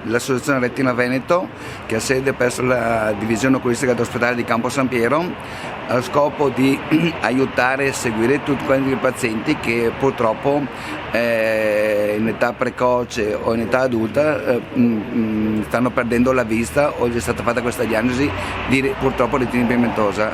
dell'Associazione Retina Veneto, che ha sede presso la divisione oculistica dell'ospedale di Campo San Piero, allo scopo di aiutare e seguire tutti quei pazienti che purtroppo in età precoce o in età adulta stanno perdendo la vista o gli è stata fatta questa diagnosi di purtroppo retina pigmentosa.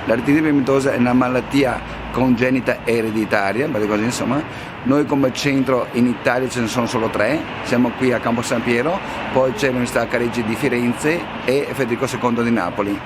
La retina pigmentosa è una malattia congenita ereditaria, così, insomma. Noi come centro in Italia ce ne sono solo 3, siamo qui a Campo San Piero, poi c'è l'Università Careggi di Firenze e Federico II di Napoli.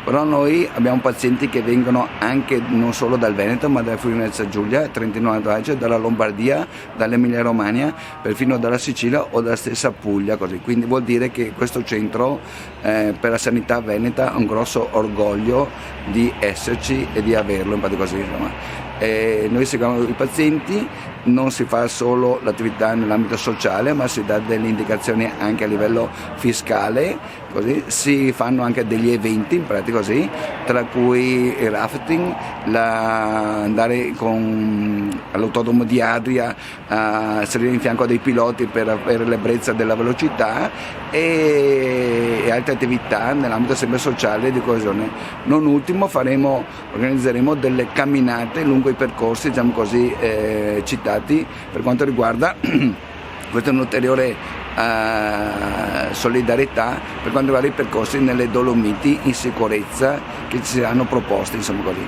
Però noi abbiamo pazienti che vengono anche non solo dal Veneto, ma dal Friuli Venezia Giulia, Trentino Alto Adige, dalla Lombardia, dall'Emilia Romagna, perfino dalla Sicilia o dalla stessa Puglia, così. Quindi vuol dire che questo centro per la sanità veneta ha un grosso orgoglio di esserci e di averlo, infatti così, insomma. Noi seguiamo i pazienti, non si fa solo l'attività nell'ambito sociale, ma si dà delle indicazioni anche a livello fiscale, così. Si fanno anche degli eventi, in pratica così, tra cui il rafting, andare all'autodromo di Adria a salire in fianco dei piloti per avere l'ebbrezza della velocità e altre attività nell'ambito sempre sociale di coesione. Non ultimo organizzeremo delle camminate lungo i percorsi, diciamo così, citati per quanto riguarda questa è un'ulteriore solidarietà per quanto riguarda i percorsi nelle Dolomiti in sicurezza che ci saranno proposti, insomma così.